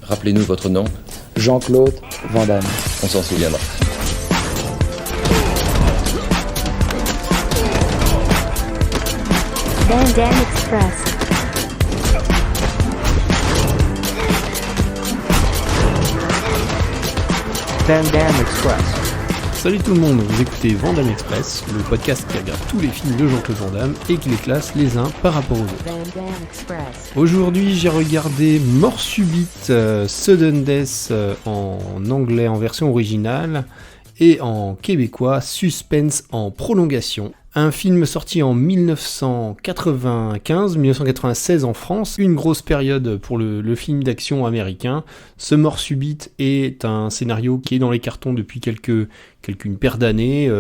Rappelez-nous votre nom. Jean-Claude Van Damme. On s'en souviendra. Van Damme Express. Van Damme Express. Salut tout le monde, vous écoutez Van Damme Express, le podcast qui regarde tous les films de Jean-Claude Van Damme et qui les classe les uns par rapport aux autres. Aujourd'hui, j'ai regardé Mort subite, Sudden Death en anglais en version originale et en québécois Suspense en prolongation. Un film sorti en 1996 en France, une grosse période pour le film d'action américain. Ce Mort subite est un scénario qui est dans les cartons depuis une paire d'années,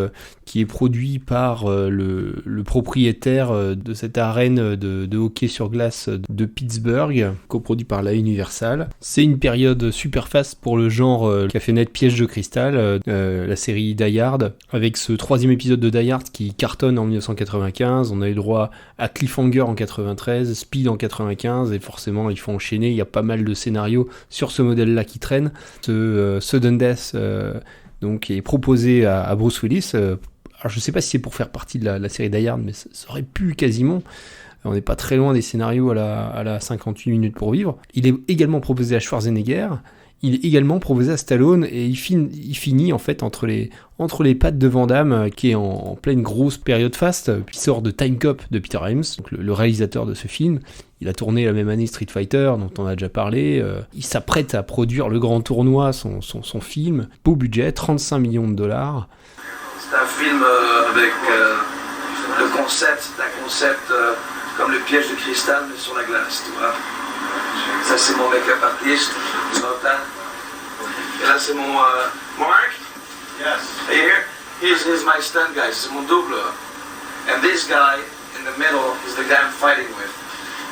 qui est produit par le propriétaire de cette arène de hockey sur glace de Pittsburgh, coproduit par la Universal. C'est une période super faste pour le genre qui a fait naître Piège de cristal, la série Die Hard, avec ce troisième épisode de Die Hard qui cartonne en 1995. On a eu droit à Cliffhanger en 93, Speed en 95, et forcément il faut enchaîner, il y a pas mal de scénarios sur ce modèle-là qui traînent. Ce Sudden Death donc, est proposé à Bruce Willis. Alors je sais pas si c'est pour faire partie de la série Die Hard, mais ça aurait pu quasiment. On n'est pas très loin des scénarios à la 58 minutes pour vivre. Il est également proposé à Schwarzenegger. Il est également proposé à Stallone, et il finit en fait entre les pattes de Van Damme, qui est en pleine grosse période faste, puis sort de Time Cop de Peter Hyams, donc le réalisateur de ce film. Il a tourné la même année Street Fighter, dont on a déjà parlé. Il s'apprête à produire le grand tournoi, son film. Beau budget, 35 millions de dollars. C'est un film avec le concept comme le piège de cristal, mais sur la glace, tu vois. Ça, c'est mon make-up artiste, Zoltan. Et là, c'est mon Mark. Yes. Are you here? Here's my stunt guy. C'est mon double. And this guy in the middle is the guy I'm fighting with.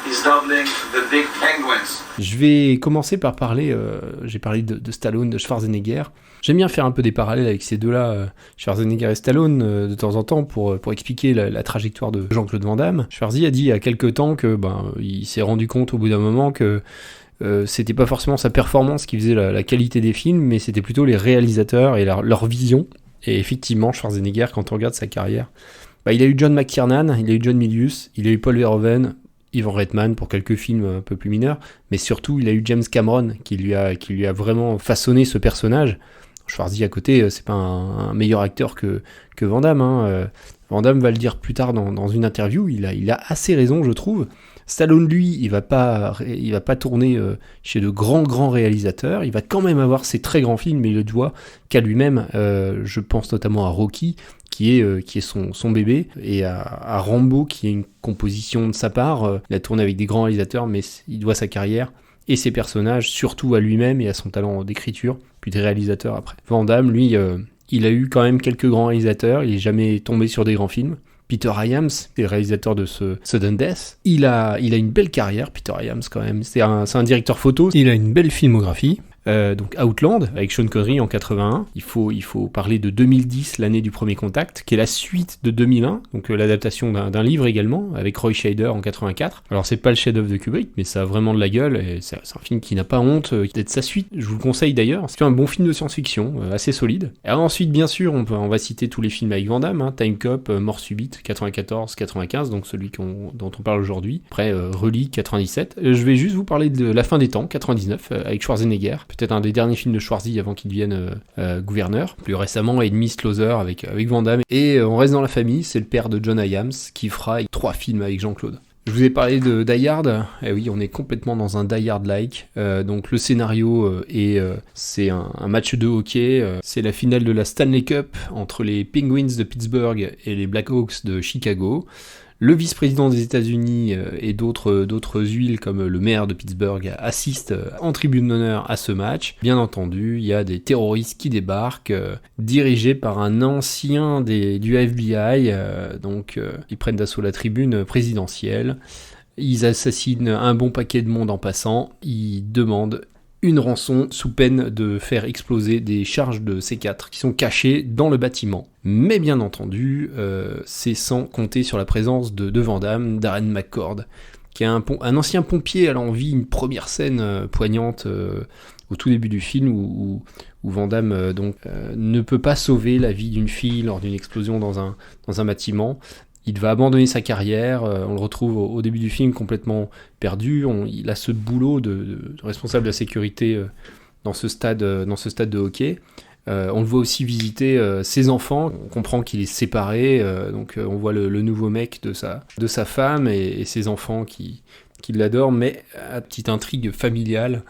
He's doubling the big penguins. Je vais commencer par parler, j'ai parlé de Stallone, de Schwarzenegger. J'aime bien faire un peu des parallèles avec ces deux-là, Schwarzenegger et Stallone, de temps en temps, pour expliquer la trajectoire de Jean-Claude Van Damme. Schwarzy a dit il y a quelques temps que il s'est rendu compte au bout d'un moment que c'était pas forcément sa performance qui faisait la qualité des films, mais c'était plutôt les réalisateurs et leur vision. Et effectivement, Schwarzenegger, quand on regarde sa carrière, il a eu John McTiernan, il a eu John Milius, il a eu Paul Verhoeven, Ivan Reitman pour quelques films un peu plus mineurs, mais surtout il a eu James Cameron qui lui a vraiment façonné ce personnage. Schwarzy à côté, c'est pas un meilleur acteur que Van Damme. Van Damme va le dire plus tard dans une interview, il a assez raison, je trouve. Stallone, lui, il va pas tourner chez de grands réalisateurs, il va quand même avoir ses très grands films, mais il le doit qu'à lui-même. Je pense notamment à Rocky, qui est son bébé, et à Rambo, qui est une composition de sa part. Il a tourné avec des grands réalisateurs, mais il doit sa carrière et ses personnages surtout à lui-même et à son talent d'écriture, puis des réalisateurs après. Van Damme, lui, il a eu quand même quelques grands réalisateurs, il n'est jamais tombé sur des grands films. Peter Hyams, c'est le réalisateur de ce Sudden Death. Il a une belle carrière, Peter Hyams quand même. C'est un directeur photo, il a une belle filmographie. Donc Outland avec Sean Connery en 81. Il faut parler de 2010, l'année du premier contact, qui est la suite de 2001, donc l'adaptation d'un livre également avec Roy Scheider en 84. Alors c'est pas le chef-d'œuvre de Kubrick, mais ça a vraiment de la gueule et c'est un film qui n'a pas honte d'être sa suite. Je vous le conseille d'ailleurs. C'est un bon film de science-fiction, assez solide. Et alors ensuite, bien sûr, on va citer tous les films avec Van Damme, Time Cop, Mort subite 94, 95, donc celui dont on parle aujourd'hui. Après Relique 97. Je vais juste vous parler de La fin des temps 99 avec Schwarzenegger. Peut-être un des derniers films de Schwarzy avant qu'il devienne gouverneur. Plus récemment, Enemies Closer avec Van Damme. Et on reste dans la famille, c'est le père de John Hyams qui fera 3 films avec Jean-Claude. Je vous ai parlé de Die Hard. Eh oui, on est complètement dans un Die Hard-like. Donc le scénario c'est un match de hockey. C'est la finale de la Stanley Cup entre les Penguins de Pittsburgh et les Blackhawks de Chicago. Le vice-président des États-Unis et d'autres huiles comme le maire de Pittsburgh assistent en tribune d'honneur à ce match. Bien entendu, il y a des terroristes qui débarquent, dirigés par un ancien du FBI. Donc, ils prennent d'assaut la tribune présidentielle. Ils assassinent un bon paquet de monde en passant. Ils demandent une rançon sous peine de faire exploser des charges de C4 qui sont cachées dans le bâtiment. Mais bien entendu, c'est sans compter sur la présence de Van Damme, Darren McCord, qui est un ancien pompier. Alors on vit une première scène poignante au tout début du film où Van Damme ne peut pas sauver la vie d'une fille lors d'une explosion dans un bâtiment. Il va abandonner sa carrière, on le retrouve au début du film complètement perdu, il a ce boulot de responsable de la sécurité dans ce stade de hockey. On le voit aussi visiter ses enfants, on comprend qu'il est séparé, donc on voit le nouveau mec de sa femme et ses enfants qui l'adorent, mais à petite intrigue familiale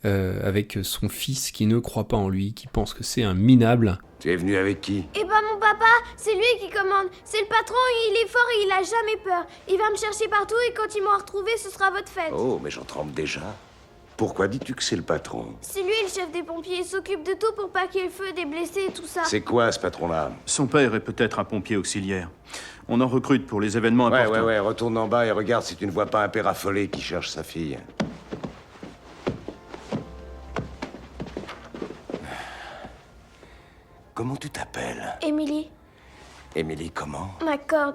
avec son fils qui ne croit pas en lui, qui pense que c'est un minable. Tu es venu avec qui? Eh ben mon papa, c'est lui qui commande. C'est le patron, il est fort et il a jamais peur. Il va me chercher partout et quand il m'aura retrouvé, ce sera votre fête. Oh, mais j'en tremble déjà. Pourquoi dis-tu que c'est le patron? C'est lui le chef des pompiers, il s'occupe de tout pour pas qu'il y ait le feu, des blessés et tout ça. C'est quoi ce patron-là? Son père est peut-être un pompier auxiliaire. On en recrute pour les événements importants. Ouais, retourne en bas et regarde si tu ne vois pas un père affolé qui cherche sa fille. Comment tu t'appelles? Emily, Émilie comment? McCord.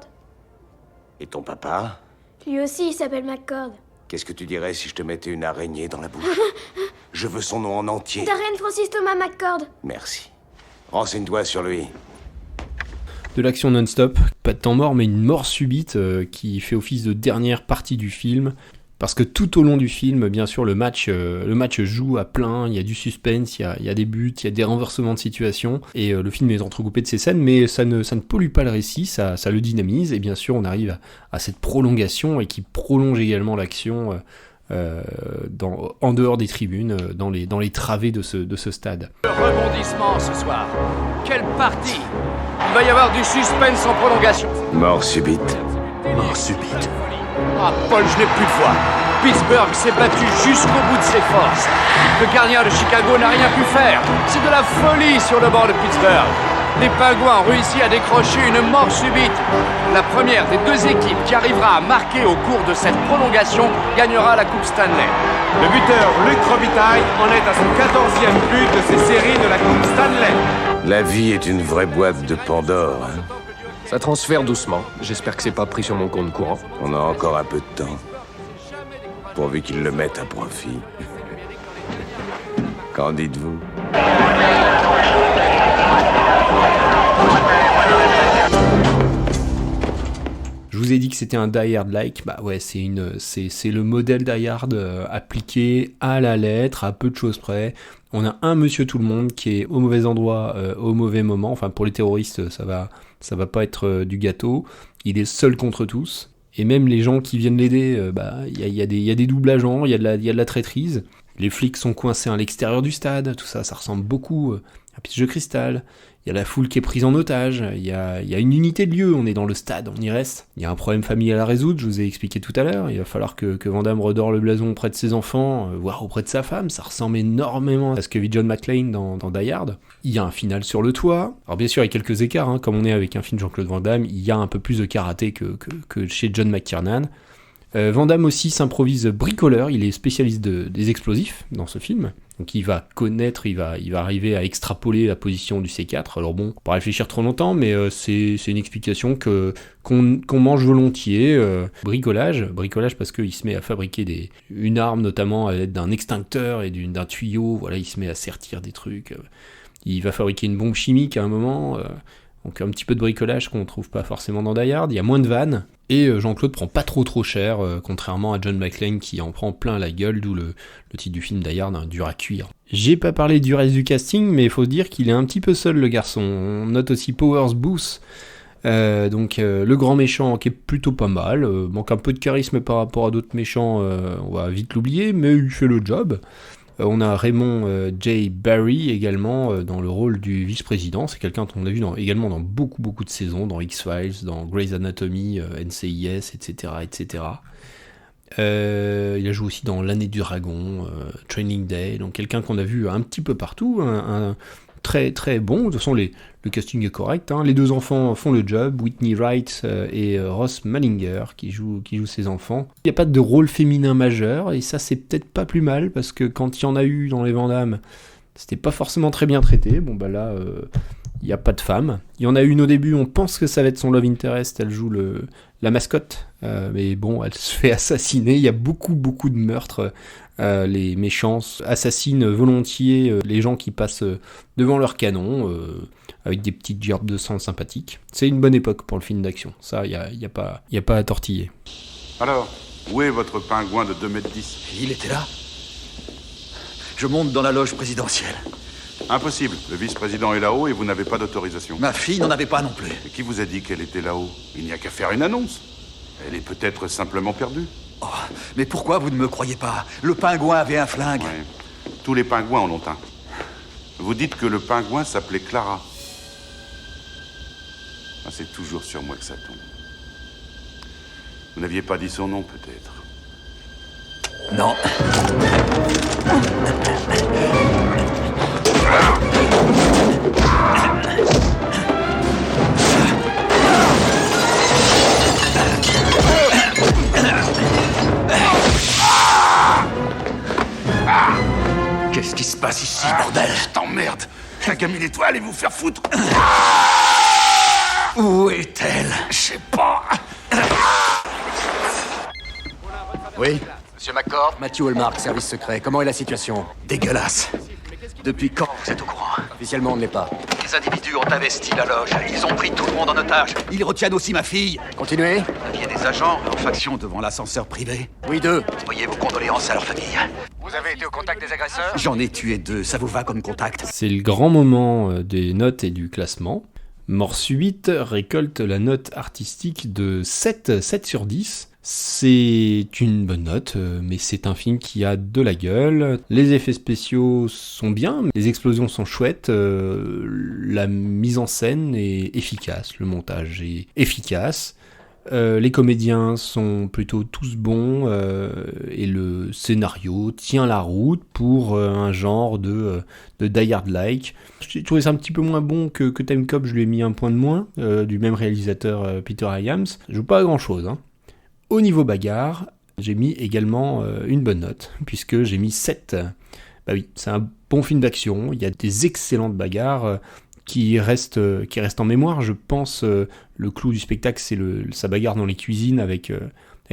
Et ton papa? Lui aussi, il s'appelle McCord. Qu'est-ce que tu dirais si je te mettais une araignée dans la bouche? Je veux son nom en entier. Darren Francis Thomas McCord. Merci. Renseigne-toi sur lui. De l'action non-stop, pas de temps mort, mais une mort subite qui fait office de dernière partie du film. Parce que tout au long du film, bien sûr, le match joue à plein, il y a du suspense, il y a des buts, il y a des renversements de situation, et le film est entrecoupé de ces scènes, mais ça ne pollue pas le récit, ça le dynamise, et bien sûr, on arrive à cette prolongation, et qui prolonge également l'action en dehors des tribunes, dans les travées de ce stade. Rebondissement ce soir. Quelle partie! Il va y avoir du suspense en prolongation. Mort subite. Mort subite. Ah, Paul, je n'ai plus de voix. Pittsburgh s'est battu jusqu'au bout de ses forces. Le gardien de Chicago n'a rien pu faire. C'est de la folie sur le bord de Pittsburgh. Les Pingouins ont réussi à décrocher une mort subite. La première des deux équipes qui arrivera à marquer au cours de cette prolongation gagnera la Coupe Stanley. Le buteur Luc Robitaille en est à son 14e but de ces séries de la Coupe Stanley. La vie est une vraie boîte de Pandore. Hein. Ça transfère doucement. J'espère que c'est pas pris sur mon compte courant. On a encore un peu de temps. Pourvu qu'ils le mettent à profit. Qu'en dites-vous? Je vous ai dit que c'était un Die Hard-like, bah ouais, c'est le modèle Die Hard appliqué à la lettre, à peu de choses près. On a un monsieur tout le monde qui est au mauvais endroit, au mauvais moment. Enfin, pour les terroristes, ça va pas être du gâteau. Il est seul contre tous. Et même les gens qui viennent l'aider, il y a des doubles agents, il y a de la traîtrise. Les flics sont coincés à l'extérieur du stade, tout ça ressemble beaucoup à Piège de cristal. Il y a la foule qui est prise en otage, il y a une unité de lieu, on est dans le stade, on y reste. Il y a un problème familial à résoudre, je vous ai expliqué tout à l'heure, il va falloir que Van Damme redore le blason auprès de ses enfants, voire auprès de sa femme, ça ressemble énormément à ce que vit John McClane dans Die Hard. Il y a un final sur le toit, alors bien sûr il y a quelques écarts, comme on est avec un film de Jean-Claude Van Damme, il y a un peu plus de karaté que chez John McTiernan. Van Damme aussi s'improvise bricoleur, il est spécialiste des explosifs dans ce film, donc il va connaître, il va arriver à extrapoler la position du C4, alors bon, pas réfléchir trop longtemps, mais c'est une explication qu'on mange volontiers. Bricolage parce qu'il se met à fabriquer une arme, notamment à l'aide d'un extincteur et d'un tuyau, voilà, il se met à sertir des trucs, il va fabriquer une bombe chimique à un moment, donc un petit peu de bricolage qu'on ne trouve pas forcément dans Die Hard, il y a moins de vannes, et Jean-Claude prend pas trop cher, contrairement à John McClane qui en prend plein la gueule, d'où le titre du film Die Hard, dur à cuire. J'ai pas parlé du reste du casting, mais il faut se dire qu'il est un petit peu seul le garçon. On note aussi Powers Booth, le grand méchant qui est plutôt pas mal, manque un peu de charisme par rapport à d'autres méchants, on va vite l'oublier, mais il fait le job. On a Raymond J. Barry également dans le rôle du vice-président. C'est quelqu'un qu'on a vu également dans beaucoup de saisons, dans X-Files, dans Grey's Anatomy, NCIS, etc. Il a joué aussi dans L'Année du Dragon, Training Day, donc quelqu'un qu'on a vu un petit peu partout, un très très bon. De toute façon, le casting est correct. Les deux enfants font le job, Whitney Wright et Ross Malinger qui jouent ses enfants. Il n'y a pas de rôle féminin majeur, et ça c'est peut-être pas plus mal, parce que quand il y en a eu dans les Van Damme, c'était pas forcément très bien traité. Bon bah là, Il n'y a pas de femme. Il y en a une au début, on pense que ça va être son love interest, elle joue la mascotte, mais bon, elle se fait assassiner. Il y a beaucoup de meurtres. Les méchants assassinent volontiers les gens qui passent devant leur canon, avec des petites gerbes de sang sympathiques. C'est une bonne époque pour le film d'action. Ça, il y a pas à tortiller. Alors, où est votre pingouin de 2,10 m? Il était là. Je monte dans la loge présidentielle. Impossible. Le vice-président est là-haut et vous n'avez pas d'autorisation. Ma fille n'en avait pas non plus. Et qui vous a dit qu'elle était là-haut? Il n'y a qu'à faire une annonce. Elle est peut-être simplement perdue. Oh, mais pourquoi vous ne me croyez pas? Le pingouin avait un flingue. Ouais. Tous les pingouins en ont un. Vous dites que le pingouin s'appelait Clara. Ah, c'est toujours sur moi que ça tombe. Vous n'aviez pas dit son nom, peut-être? Non. Qu'est-ce qui se passe ici, bordel? Je t'emmerde. La gamine étoile, allez vous faire foutre. Où est-elle? Je sais pas. Oui? Monsieur McCord, Matthew Hallmark, service secret. Comment est la situation? Dégueulasse. Depuis quand vous êtes au courant? Officiellement, on ne l'est pas. Les individus ont investi la loge. Ils ont pris tout le monde en otage. Ils retiennent aussi ma fille. Continuez. Il y a des agents en faction devant l'ascenseur privé. Oui, 2. Envoyez vos condoléances à leur famille. Vous avez été au contact des agresseurs? J'en ai tué 2. Ça vous va comme contact? C'est le grand moment des notes et du classement. Mort subite récolte la note artistique de 7 sur 10. C'est une bonne note, mais c'est un film qui a de la gueule. Les effets spéciaux sont bien, les explosions sont chouettes, la mise en scène est efficace, le montage est efficace. Les comédiens sont plutôt tous bons et le scénario tient la route pour un genre de Die Hard-like. J'ai trouvé ça un petit peu moins bon que Time Cop, je lui ai mis un point de moins, du même réalisateur Peter Hyams. Je joue pas à grand chose. Au niveau bagarre, j'ai mis également une bonne note, puisque j'ai mis 7. Bah oui, c'est un bon film d'action, il y a des excellentes bagarres qui restent en mémoire. Je pense le clou du spectacle, c'est sa bagarre dans les cuisines avec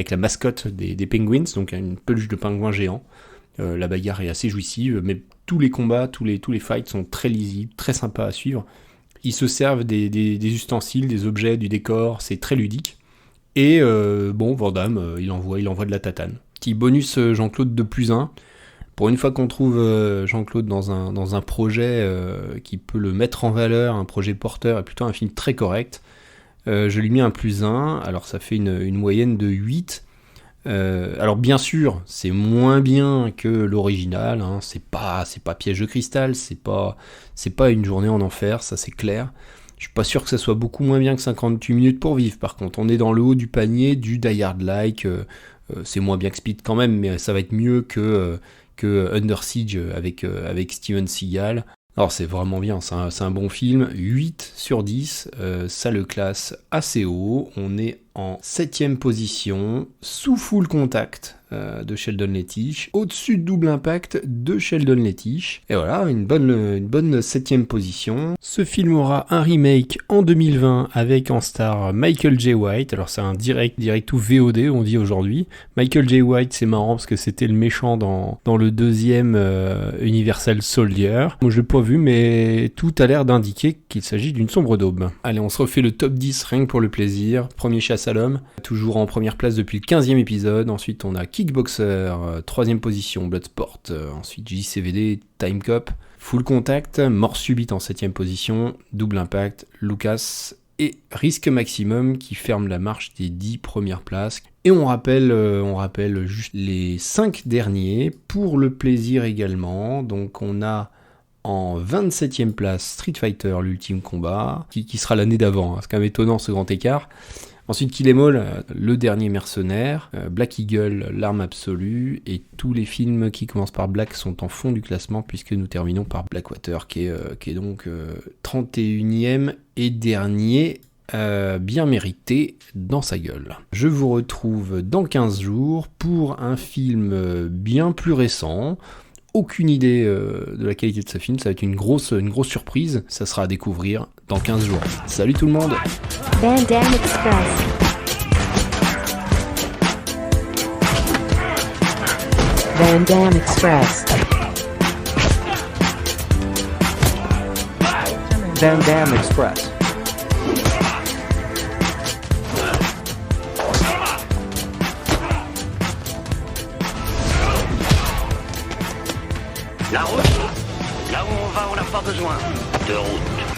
la mascotte des Penguins, donc une peluche de pingouin géant. La bagarre est assez jouissive, mais tous les combats, tous les fights sont très lisibles, très sympas à suivre. Ils se servent des ustensiles, des objets, du décor, c'est très ludique. Et Van Damme, il envoie de la tatane. Petit bonus Jean-Claude 2+1. Pour une fois qu'on trouve Jean-Claude dans un projet qui peut le mettre en valeur, un projet porteur, et plutôt un film très correct, je lui ai mis un +1, alors ça fait une moyenne de 8. Alors bien sûr, c'est moins bien que l'original, c'est pas Piège de cristal, c'est pas Une journée en enfer, ça c'est clair. Je suis pas sûr que ça soit beaucoup moins bien que 58 minutes pour vivre, par contre. On est dans le haut du panier du Die Hard-like, c'est moins bien que Speed quand même, mais ça va être mieux que Under Siege avec Steven Seagal. Alors c'est vraiment bien, c'est un bon film, 8 sur 10, ça le classe assez haut. On est en 7ème position, sous Full Contact de Sheldon Lettich, au-dessus de Double Impact de Sheldon Lettich. Et voilà, une bonne 7ème position. Ce film aura un remake en 2020 avec en star Michael J. White. Alors c'est un direct to VOD, on dit aujourd'hui. Michael J. White, c'est marrant parce que c'était le méchant dans le 2e Universal Soldier. Moi je l'ai pas vu, mais tout a l'air d'indiquer qu'il s'agit d'une sombre daube. Allez, on se refait le top 10 rien que pour le plaisir. Premier Chasse à l'homme, toujours en première place depuis le 15e épisode. Ensuite on a Kickboxer, 3ème position, Bloodsport, ensuite JCVD, Time Cop, Full Contact, Mort subite en 7ème position, Double Impact, Lucas et Risque Maximum qui ferme la marche des 10 premières places. Et on rappelle juste les 5 derniers pour le plaisir également. Donc on a en 27ème place Street Fighter, l'ultime combat, qui sera l'année d'avant, c'est quand même étonnant ce grand écart. Ensuite, Kill 'Em All, le dernier mercenaire, Black Eagle, l'arme absolue, et tous les films qui commencent par Black sont en fond du classement, puisque nous terminons par Blackwater, qui est donc 31e et dernier, bien mérité dans sa gueule. Je vous retrouve dans 15 jours pour un film bien plus récent, aucune idée de la qualité de ce film, ça va être une grosse surprise, ça sera à découvrir dans 15 jours. Salut tout le monde. Van Damme Express. Van Damme Express. Van Damme Express. La route. Là où on va, on n'a pas besoin de route.